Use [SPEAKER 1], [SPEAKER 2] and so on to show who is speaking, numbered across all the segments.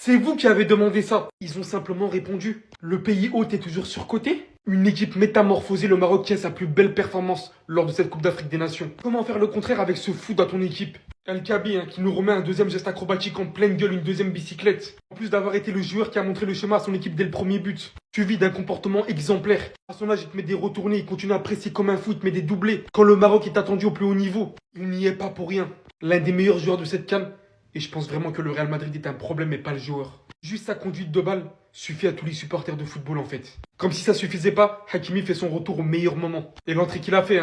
[SPEAKER 1] C'est vous qui avez demandé ça. Ils ont simplement répondu. Le pays hôte est toujours surcoté. Une équipe métamorphosée, le Maroc, qui a sa plus belle performance lors de cette Coupe d'Afrique des Nations. Comment faire le contraire avec ce fou dans ton équipe? El Kabi, qui nous remet un deuxième geste acrobatique en pleine gueule, une deuxième bicyclette. En plus d'avoir été le joueur qui a montré le schéma à son équipe dès le premier but. Suivi d'un comportement exemplaire. À son âge, il te met des retournés, il continue à presser comme un fou, il te met des doublés. Quand le Maroc est attendu au plus haut niveau, il n'y est pas pour rien. L'un des meilleurs joueurs de cette CAN. Et je pense vraiment que le Real Madrid est un problème et pas le joueur. Juste sa conduite de balle suffit à tous les supporters de football en fait. Comme si ça suffisait pas, Hakimi fait son retour au meilleur moment. Et l'entrée qu'il a fait,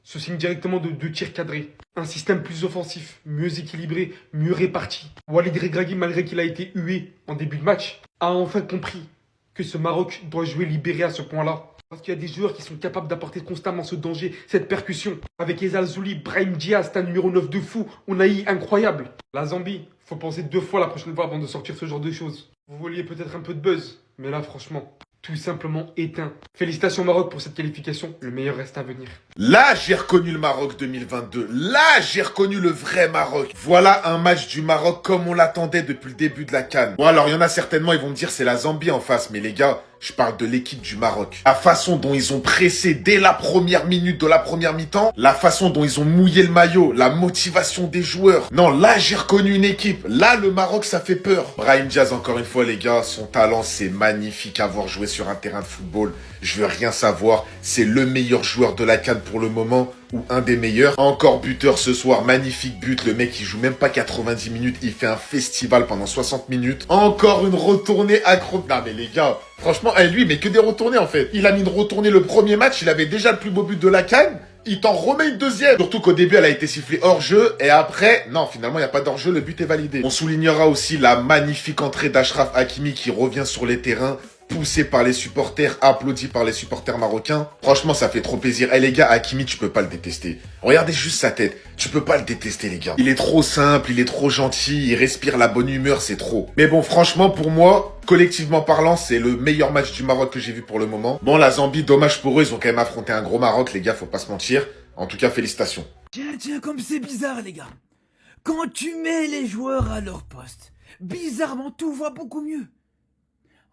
[SPEAKER 1] se signe directement de 2 tirs cadrés. Un système plus offensif, mieux équilibré, mieux réparti. Walid Regragui, malgré qu'il a été hué en début de match, a enfin compris que ce Maroc doit jouer libéré à ce point-là. Parce qu'il y a des joueurs qui sont capables d'apporter constamment ce danger, cette percussion. Avec Ezal Zouli, Brahim Diaz, c'est un numéro 9 de fou. Unai, incroyable. La Zambie, faut penser 2 fois la prochaine fois avant de sortir ce genre de choses. Vous vouliez peut-être un peu de buzz, mais là franchement, tout simplement éteint. Félicitations Maroc pour cette qualification, le meilleur reste à venir.
[SPEAKER 2] Là, j'ai reconnu le Maroc 2022. Là, j'ai reconnu le vrai Maroc. Voilà un match du Maroc comme on l'attendait depuis le début de la CAN. Bon, alors, il y en a certainement, ils vont me dire c'est la Zambie en face. Mais les gars, je parle de l'équipe du Maroc. La façon dont ils ont pressé dès la première minute de la première mi-temps. La façon dont ils ont mouillé le maillot. La motivation des joueurs. Non, là, j'ai reconnu une équipe. Là, le Maroc, ça fait peur. Brahim Diaz, encore une fois, les gars, son talent, c'est magnifique à voir jouer sur un terrain de football. Je veux rien savoir. C'est le meilleur joueur de la CAN pour le moment, ou un des meilleurs. Encore buteur ce soir, magnifique but. Le mec, il joue même pas 90 minutes, il fait un festival pendant 60 minutes. Encore une retournée accro... Non mais les gars, franchement, lui, mais que des retournées en fait. Il a mis une retournée le premier match, il avait déjà le plus beau but de la CAN. Il t'en remet une deuxième. Surtout qu'au début, elle a été sifflée hors-jeu. Et après, non, finalement, il n'y a pas d'hors-jeu. Le but est validé. On soulignera aussi la magnifique entrée d'Achraf Hakimi qui revient sur les terrains. Poussé par les supporters, applaudi par les supporters marocains. Franchement, ça fait trop plaisir. Eh les gars, Hakimi, tu peux pas le détester. Regardez juste sa tête. Tu peux pas le détester, les gars. Il est trop simple, il est trop gentil, il respire la bonne humeur, c'est trop. Mais bon, franchement, pour moi, collectivement parlant, c'est le meilleur match du Maroc que j'ai vu pour le moment. Bon, la Zambie, dommage pour eux, ils ont quand même affronté un gros Maroc, les gars, faut pas se mentir. En tout cas, félicitations.
[SPEAKER 3] Tiens, comme c'est bizarre, les gars. Quand tu mets les joueurs à leur poste, bizarrement, tout va beaucoup mieux.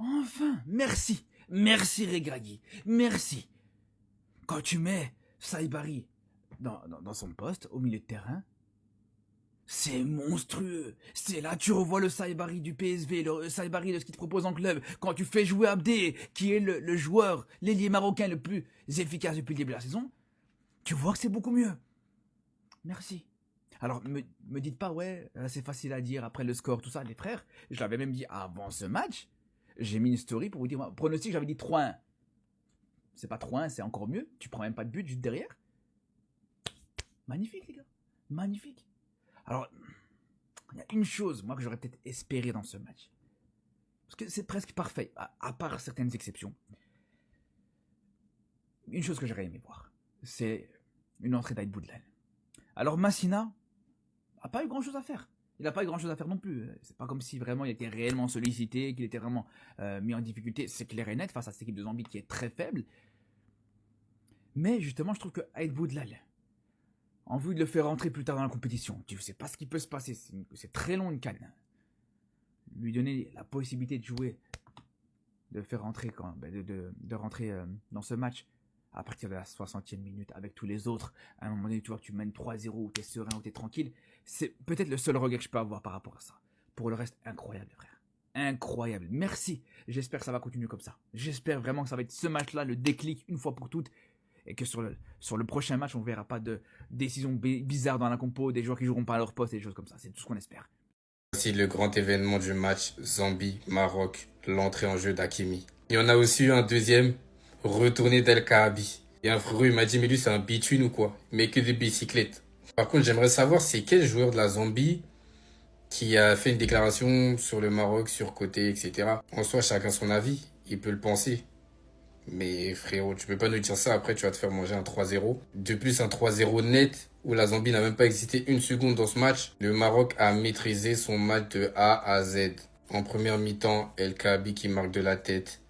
[SPEAKER 3] Enfin, merci. Merci Regragui. Merci. Quand tu mets Saibari dans son poste, au milieu de terrain, c'est monstrueux. C'est là que tu revois le Saibari du PSV, le Saibari de ce qu'il te propose en club. Quand tu fais jouer Abdé, qui est le joueur, l'ailier marocain le plus efficace depuis le début de la saison, tu vois que c'est beaucoup mieux. Merci. Alors, me dites pas, ouais, c'est facile à dire après le score, tout ça, les frères. Je l'avais même dit avant ce match. J'ai mis une story pour vous dire, moi, pronostic, j'avais dit 3-1. C'est pas 3-1, c'est encore mieux. Tu prends même pas de but juste derrière. Magnifique, les gars. Magnifique. Alors, il y a une chose, moi, que j'aurais peut-être espéré dans ce match. Parce que c'est presque parfait, à part certaines exceptions. Une chose que j'aurais aimé voir, c'est une entrée d'Aïd Boudlal. Alors, Massina n'a pas eu grand-chose à faire. Il n'a pas eu grand-chose à faire non plus. C'est pas comme si vraiment il était réellement sollicité, qu'il était vraiment mis en difficulté. C'est clair et net face à cette équipe de Zambie qui est très faible. Mais justement, je trouve que Aïd Boudlal, en vue de le faire rentrer plus tard dans la compétition, tu ne sais pas ce qui peut se passer. C'est très long une CAN. Lui donner la possibilité de jouer, de faire rentrer, de rentrer dans ce match à partir de la 60e minute avec tous les autres. À un moment donné, tu vois que tu mènes 3-0, ou tu es serein, ou tu es tranquille. C'est peut-être le seul regret que je peux avoir par rapport à ça. Pour le reste, incroyable, frère. Incroyable. Merci. J'espère que ça va continuer comme ça. J'espère vraiment que ça va être ce match-là, le déclic, une fois pour toutes. Et que sur le prochain match, on ne verra pas de décisions bizarres dans la compo, des joueurs qui joueront pas à leur poste et des choses comme ça. C'est tout ce qu'on espère.
[SPEAKER 4] Voici le grand événement du match Zambie-Maroc, l'entrée en jeu d'Hakimi. Il y en a aussi eu un deuxième, retourné d'El Kaabi. Et un frérot, il m'a dit, mais lui, c'est un bitune ou quoi? Mais que des bicyclettes. Par contre, j'aimerais savoir, c'est quel joueur de la Zambie qui a fait une déclaration sur le Maroc, surcoté, etc. En soi, chacun son avis, il peut le penser. Mais frérot, tu peux pas nous dire ça, après tu vas te faire manger un 3-0. De plus, un 3-0 net, où la Zambie n'a même pas existé une seconde dans ce match. Le Maroc a maîtrisé son match de A à Z. En première mi-temps, El Kaabi qui marque de la tête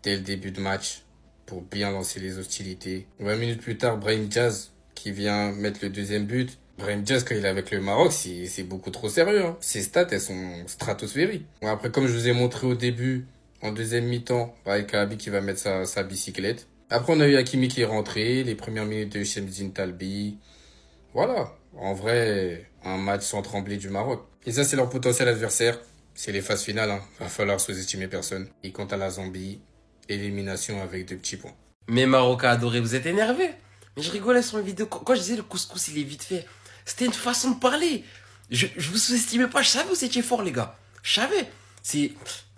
[SPEAKER 4] dès le début de match pour bien lancer les hostilités. 20 minutes plus tard, Brahim Diaz qui vient mettre le deuxième but. Brahim Diaz, quand il est avec le Maroc, c'est beaucoup trop sérieux. Hein. Ses stats, elles sont stratosphériques. Bon, après, comme je vous ai montré au début, en deuxième mi-temps, avec Kaabi qui va mettre sa bicyclette. Après, on a eu Hakimi qui est rentré, les premières minutes de Shemzine Talbi. Voilà. En vrai, un match sans trembler du Maroc. Et ça, c'est leur potentiel adversaire. C'est les phases finales. Hein. Va falloir sous-estimer personne. Et quant à la Zambie, élimination avec 2 petits points.
[SPEAKER 5] Mais Marocains adorés, vous êtes énervés. Mais je rigolais sur une vidéo. Quand je disais le couscous, il est vite fait. C'était une façon de parler. Je vous sous-estimais pas. Je savais que vous étiez fort, les gars. Je savais.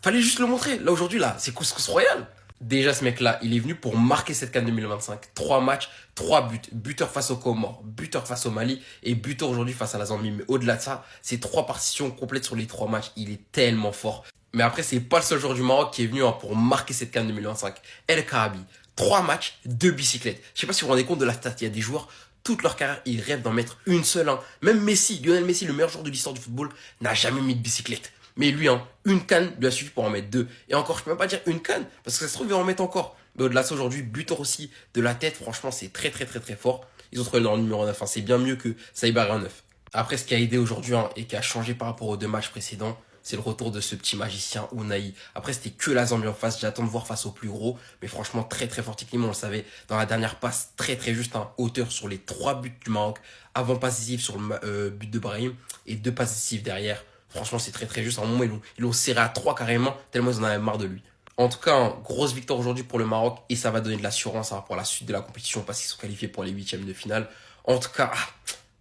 [SPEAKER 5] Fallait juste le montrer. Là, aujourd'hui, là, c'est couscous royal. Déjà, ce mec-là, il est venu pour marquer cette CAN 2025. 3 matchs, 3 buts. Buteur face aux Comores, buteur face au Mali et buteur aujourd'hui face à la Zambie. Mais au-delà de ça, c'est 3 partitions complètes sur les 3 matchs. Il est tellement fort. Mais après, c'est pas le seul joueur du Maroc qui est venu pour marquer cette CAN 2025. El Kaabi. 3 matchs, 2 bicyclettes. Je sais pas si vous vous rendez compte de la stat. Il y a des joueurs, toute leur carrière, ils rêvent d'en mettre une seule. Hein. Même Messi, Lionel Messi, le meilleur joueur de l'histoire du football, n'a jamais mis de bicyclette. Mais lui, hein, une canne lui a suffi pour en mettre 2. Et encore, je peux même pas dire une canne, parce que ça se trouve, il va en mettre encore. Mais au-delà de ça, aujourd'hui, buteur aussi de la tête, franchement, c'est très fort. Ils ont trouvé leur numéro 9, hein. C'est bien mieux que Saïbar en 9. Après, ce qui a aidé aujourd'hui, hein, et qui a changé par rapport aux 2 matchs précédents, c'est le retour de ce petit magicien Ounahi. Après, c'était que la Zambie en face. J'attends de voir face au plus gros. Mais franchement, très fort techniquement, on le savait. Dans la dernière passe, très juste, hein, hauteur sur les 3 buts du Maroc. Avant passe décisive sur le but de Brahim. Et 2 passes décisives derrière. Franchement, c'est très juste. À un moment, ils l'ont serré à 3 carrément, tellement ils en avaient marre de lui. En tout cas, hein, grosse victoire aujourd'hui pour le Maroc. Et ça va donner de l'assurance hein, pour la suite de la compétition parce qu'ils sont qualifiés pour les 8e de finale. En tout cas,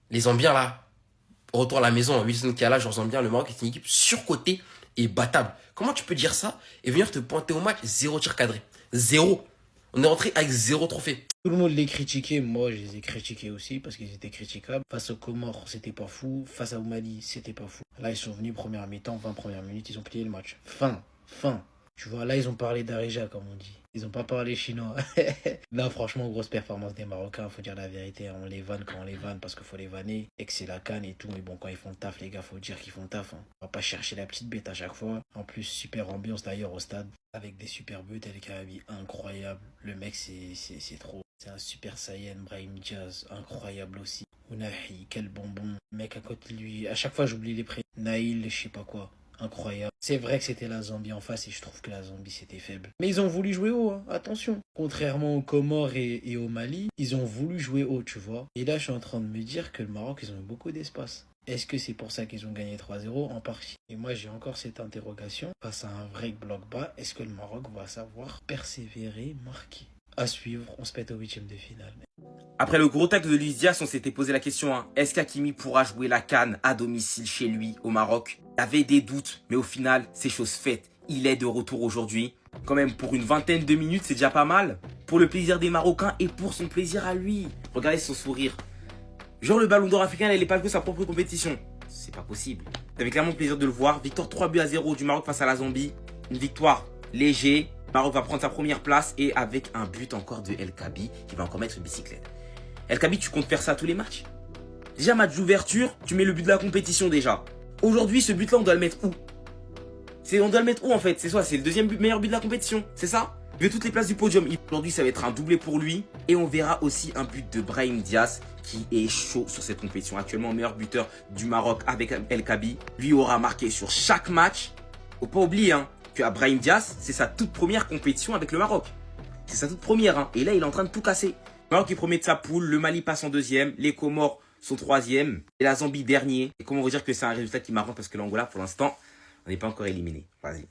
[SPEAKER 5] les Zambiens là, retour à la maison, Wilson qui est là, je ressens bien, le Maroc est une équipe surcotée et battable. Comment tu peux dire ça et venir te pointer au match 0 tir cadré? 0. On est rentré avec 0 trophée.
[SPEAKER 6] Tout le monde les critiquait, moi je les ai critiqués aussi parce qu'ils étaient critiquables. Face aux Comores, c'était pas fou. Face au Mali, c'était pas fou. Là, ils sont venus première mi-temps, 20 premières minutes, ils ont plié le match. Fin. Tu vois, là, ils ont parlé d'Arija, comme on dit. Ils ont pas parlé chinois. Là, franchement, grosse performance des Marocains, faut dire la vérité. On les vanne quand on les vanne parce qu'il faut les vanner et que c'est la canne et tout. Mais bon, quand ils font le taf, les gars, faut dire qu'ils font le taf. Hein. On va pas chercher la petite bête à chaque fois. En plus, super ambiance d'ailleurs au stade avec des super buts. El Kaabi, incroyable. Le mec, c'est trop. C'est un super Saiyan, Brahim Diaz, incroyable aussi. Ounahi, quel bonbon. Le mec à côté de lui, à chaque fois j'oublie les prénoms. Naïl, je sais pas quoi. Incroyable. C'est vrai que c'était la Zambie en face et je trouve que la Zambie c'était faible. Mais ils ont voulu jouer haut, hein. Attention. Contrairement aux Comores et au Mali, ils ont voulu jouer haut, tu vois. Et là je suis en train de me dire que le Maroc, ils ont eu beaucoup d'espace. Est-ce que c'est pour ça qu'ils ont gagné 3-0? En partie. Et moi j'ai encore cette interrogation. Face à un vrai bloc bas, est-ce que le Maroc va savoir persévérer, marquer? À suivre, on se pète au 8e de finale.
[SPEAKER 7] Après le gros tacle de Luis Diaz, on s'était posé la question, hein, est-ce qu'Hakimi pourra jouer la CAN à domicile chez lui, au Maroc? Il y avait des doutes, mais au final, c'est chose faite. Il est de retour aujourd'hui. Quand même, pour une vingtaine de minutes, c'est déjà pas mal. Pour le plaisir des Marocains et pour son plaisir à lui. Regardez son sourire. Genre le ballon d'or africain, il n'est pas que sa propre compétition. C'est pas possible. T'avais clairement le plaisir de le voir. Victoire 3-0 du Maroc face à la Zambie. Une victoire léger. Maroc va prendre sa première place et avec un but encore de El Kaabi qui va encore mettre une bicyclette. El Kaabi, tu comptes faire ça à tous les matchs? Déjà, match d'ouverture, tu mets le but de la compétition déjà. Aujourd'hui, ce but-là, on doit le mettre où? On doit le mettre où en fait? C'est quoi? C'est le deuxième meilleur but de la compétition, c'est ça? Il veut toutes les places du podium. Aujourd'hui, ça va être un doublé pour lui. Et on verra aussi un but de Brahim Diaz qui est chaud sur cette compétition. Actuellement, meilleur buteur du Maroc avec El Kaabi. Lui aura marqué sur chaque match. Faut pas oublier, hein, que Brahim Diaz, c'est sa toute première compétition avec le Maroc. C'est sa toute première, hein. Et là, il est en train de tout casser. Le Maroc est premier de sa poule, le Mali passe en deuxième, les Comores sont troisième, et la Zambie dernier. Et comment vous dire que c'est un résultat qui m'arrange parce que l'Angola, pour l'instant, on n'est pas encore éliminé. Vas-y.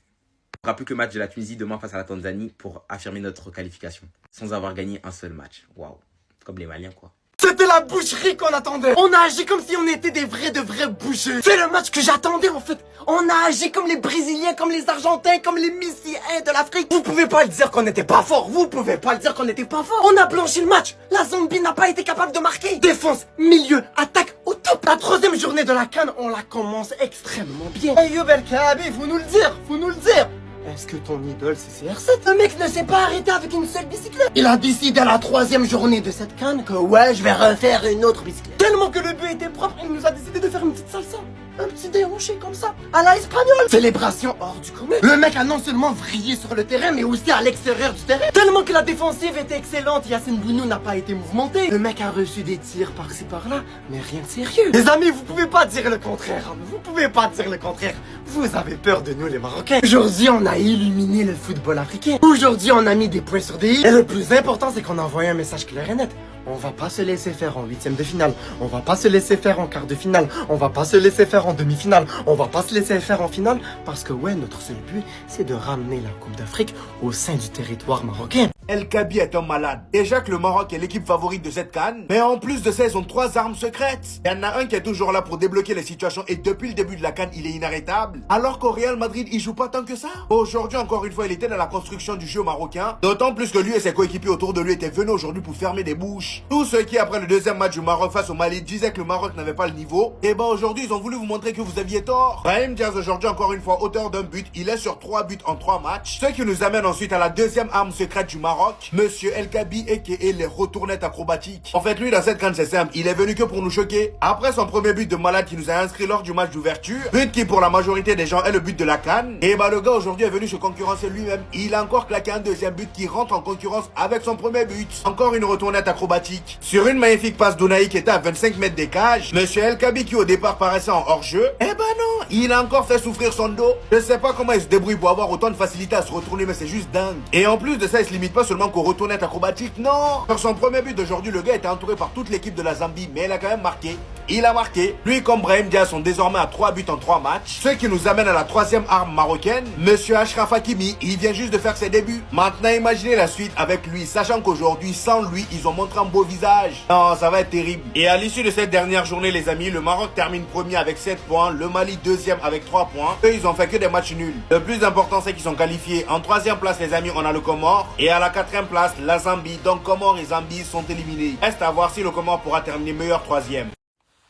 [SPEAKER 7] On fera plus que le match de la Tunisie demain face à la Tanzanie pour affirmer notre qualification. Sans avoir gagné un seul match. Waouh. Comme les Maliens, quoi.
[SPEAKER 8] C'était la boucherie qu'on attendait. On a agi comme si on était des vrais bouchers. C'est le match que j'attendais en fait. On a agi comme les Brésiliens, comme les Argentins, comme les Messiens de l'Afrique. Vous pouvez pas le dire qu'on n'était pas fort. Vous pouvez pas le dire qu'on n'était pas fort. On a blanchi le match. La Zambie n'a pas été capable de marquer. Défense, milieu, attaque au top. La troisième journée de la CAN, on la commence extrêmement bien. Hey El Kaabi, faut nous le dire. Est-ce que ton idole c'est CR7? Le mec ne s'est pas arrêté avec une seule bicyclette. Il a décidé à la troisième journée de cette CAN que ouais, je vais refaire une autre bicyclette. Tellement que le but était propre, il nous a décidé de faire une petite salsa. Un petit déhanché comme ça, à la espagnole. Célébration hors du commun. Le mec a non seulement vrillé sur le terrain, mais aussi à l'extérieur du terrain. Tellement que la défensive était excellente, Yacine Bounou n'a pas été mouvementé. Le mec a reçu des tirs par-ci par-là, mais rien de sérieux. Les amis, vous pouvez pas dire le contraire. Vous pouvez pas dire le contraire. Vous avez peur de nous les Marocains. Aujourd'hui, on a illuminé le football africain. Aujourd'hui, on a mis des points sur des i. Et le plus important, c'est qu'on a envoyé un message clair et net. On va pas se laisser faire en huitième de finale. On va pas se laisser faire en quart de finale. On va pas se laisser faire en demi-finale. On va pas se laisser faire en finale. Parce que ouais, notre seul but, c'est de ramener la Coupe d'Afrique au sein du territoire marocain.
[SPEAKER 9] El Kabi est un malade. Déjà que le Maroc est l'équipe favorite de cette CAN, mais en plus de ça, ils ont 3 armes secrètes. Il y en a un qui est toujours là pour débloquer les situations et depuis le début de la CAN, il est inarrêtable. Alors qu'au Real Madrid, il joue pas tant que ça. Aujourd'hui, encore une fois, il était dans la construction du jeu marocain. D'autant plus que lui et ses coéquipiers autour de lui étaient venus aujourd'hui pour fermer des bouches. Tous ceux qui, après le deuxième match du Maroc face au Mali, disaient que le Maroc n'avait pas le niveau, et ben aujourd'hui, ils ont voulu vous montrer que vous aviez tort. Brahim Diaz aujourd'hui, encore une fois, auteur d'un but. Il est sur 3 buts en 3 matchs. Ce qui nous amène ensuite à la deuxième arme secrète du Maroc, Monsieur El Kabi a.k.a. les retournettes acrobatiques. En fait, lui, dans cette CAN, c'est simple. Il est venu que pour nous choquer. Après son premier but de malade qui nous a inscrit lors du match d'ouverture, but qui pour la majorité des gens est le but de la CAN, et bah le gars aujourd'hui est venu se concurrencer lui-même. Il a encore claqué un deuxième but qui rentre en concurrence avec son premier but. Encore une retournette acrobatique. Sur une magnifique passe d'Ounaï qui était à 25 mètres des cages, Monsieur El Kabi qui au départ paraissait en hors-jeu, eh ben non, il a encore fait souffrir son dos. Je sais pas comment il se débrouille pour avoir autant de facilité à se retourner, mais c'est juste dingue. Et en plus de ça, il se limite pas seulement qu'aux retournettes acrobatique, non. Sur son premier but d'aujourd'hui, le gars était entouré par toute l'équipe de la Zambie, mais il a quand même marqué. Il a marqué. Lui comme Brahim Diaz sont désormais à 3 buts en 3 matchs. Ce qui nous amène à la troisième arme marocaine, Monsieur Achraf Hakimi. Il vient juste de faire ses débuts. Maintenant, imaginez la suite avec lui, sachant qu'aujourd'hui, sans lui, ils ont montré un beau visage. Non, ça va être terrible. Et à l'issue de cette dernière journée, les amis, le Maroc termine premier avec 7 points, le Mali deuxième avec 3 points. Eux, ils ont fait que des matchs nuls. Le plus important, c'est qu'ils sont qualifiés. En troisième place, les amis, on a le Comore. Et à la quatrième place, la Zambie. Donc Comore et Zambie sont éliminés. Reste à voir si le Comore pourra terminer meilleur troisième.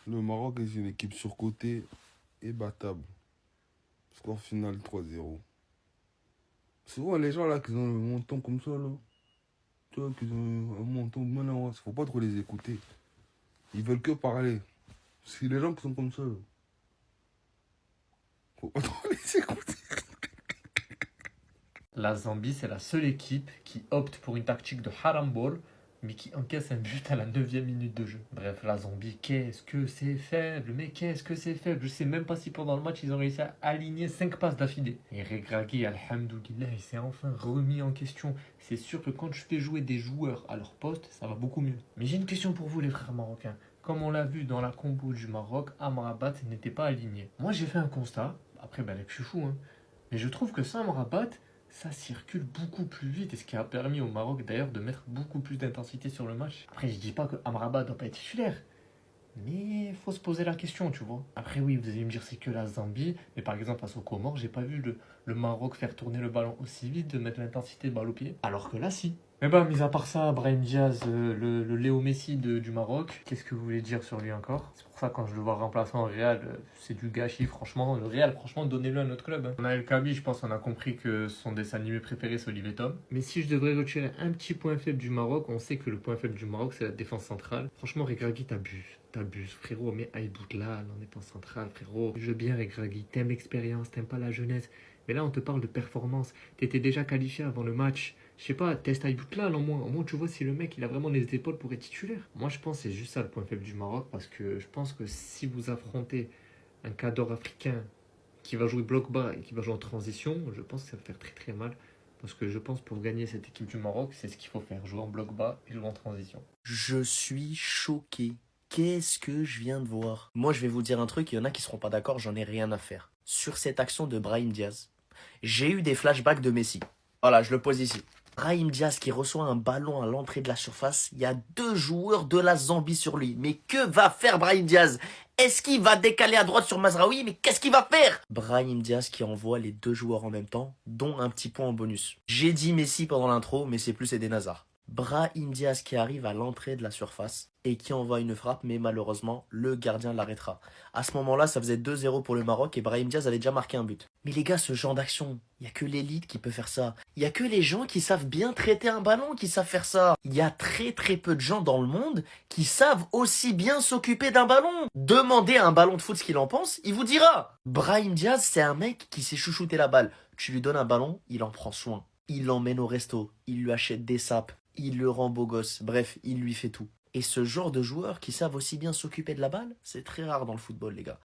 [SPEAKER 10] Le Maroc est une équipe surcotée et battable. Score final 3-0. Souvent les gens là qui ont le menton comme ça là, tu vois, qui ont un menton maintenant, faut pas trop les écouter. Ils veulent que parler. C'est les gens qui sont comme ça. Faut pas trop les écouter.
[SPEAKER 11] La Zambie, c'est la seule équipe qui opte pour une tactique de haram ball, mais qui encaisse un but à la 9e minute de jeu. Bref, la Zambie, qu'est-ce que c'est faible, mais qu'est-ce que c'est faible. Je sais même pas si pendant le match, ils ont réussi à aligner 5 passes d'affilée. Et Regragui, alhamdoulilah, il s'est enfin remis en question. C'est sûr que quand je fais jouer des joueurs à leur poste, ça va beaucoup mieux. Mais j'ai une question pour vous, les frères marocains. Comme on l'a vu dans la combo du Maroc, Amrabat n'était pas aligné. Moi, j'ai fait un constat. Après, ben, je suis fou, hein. Mais je trouve que sans Amrabat, ça circule beaucoup plus vite, et ce qui a permis au Maroc d'ailleurs de mettre beaucoup plus d'intensité sur le match. Après, je dis pas que Amrabat doit pas être titulaire, mais il faut se poser la question, tu vois. Après oui, vous allez me dire c'est que la Zambie, mais par exemple face aux Comores, j'ai pas vu le Maroc faire tourner le ballon aussi vite, de mettre l'intensité de balle au pied, alors que là si. Mais bah, mis à part ça, Brahim Diaz, le Léo Messi du Maroc, qu'est-ce que vous voulez dire sur lui encore? C'est pour ça, quand je le vois remplaçant au Real, c'est du gâchis, franchement. Le Real, franchement, donnez-le à notre club. Hein. On a El Kabi, je pense, on a compris que son dessin animé préféré, c'est Olivier Tom. Mais si je devrais retirer un petit point faible du Maroc, on sait que le point faible du Maroc, c'est la défense centrale. Franchement, Regragui, t'abuses, frérot. Mais Aïd Boutlal en défense centrale, frérot. Je veux bien, Regragui, t'aimes l'expérience, t'aimes pas la jeunesse. Mais là, on te parle de performance. T'étais déjà qualifié avant le match. Je sais pas, teste Aïd Boutlal au moins tu vois si le mec il a vraiment les épaules pour être titulaire. Moi je pense que c'est juste ça le point faible du Maroc, parce que je pense que si vous affrontez un cadre africain qui va jouer bloc bas et qui va jouer en transition, je pense que ça va faire très très mal. Parce que je pense pour gagner cette équipe du Maroc, c'est ce qu'il faut faire, jouer en bloc bas et jouer en transition.
[SPEAKER 8] Je suis choqué. Qu'est-ce que je viens de voir? Moi je vais vous dire un truc, il y en a qui seront pas d'accord, j'en ai rien à faire. Sur cette action de Brahim Diaz, j'ai eu des flashbacks de Messi. Voilà, je le pose ici. Brahim Diaz qui reçoit un ballon à l'entrée de la surface, il y a 2 joueurs de la Zambie sur lui. Mais que va faire Brahim Diaz? Est-ce qu'il va décaler à droite sur Mazraoui? Mais qu'est-ce qu'il va faire? Brahim Diaz qui envoie les 2 joueurs en même temps, dont un petit point en bonus. J'ai dit Messi pendant l'intro, mais c'est plus Eden Hazard.
[SPEAKER 12] Brahim Diaz qui arrive à l'entrée de la surface et qui envoie une frappe, mais malheureusement, le gardien l'arrêtera. À ce moment-là, ça faisait 2-0 pour le Maroc et Brahim Diaz avait déjà marqué un but. Mais les gars, ce genre d'action, il n'y a que l'élite qui peut faire ça. Il n'y a que les gens qui savent bien traiter un ballon qui savent faire ça. Il y a très très peu de gens dans le monde qui savent aussi bien s'occuper d'un ballon. Demandez à un ballon de foot ce qu'il en pense, il vous dira. Brahim Diaz, c'est un mec qui sait chouchouter la balle. Tu lui donnes un ballon, il en prend soin. Il l'emmène au resto, il lui achète des sapes, il le rend beau gosse, bref, il lui fait tout. Et ce genre de joueurs qui savent aussi bien s'occuper de la balle, c'est très rare dans le football, les gars.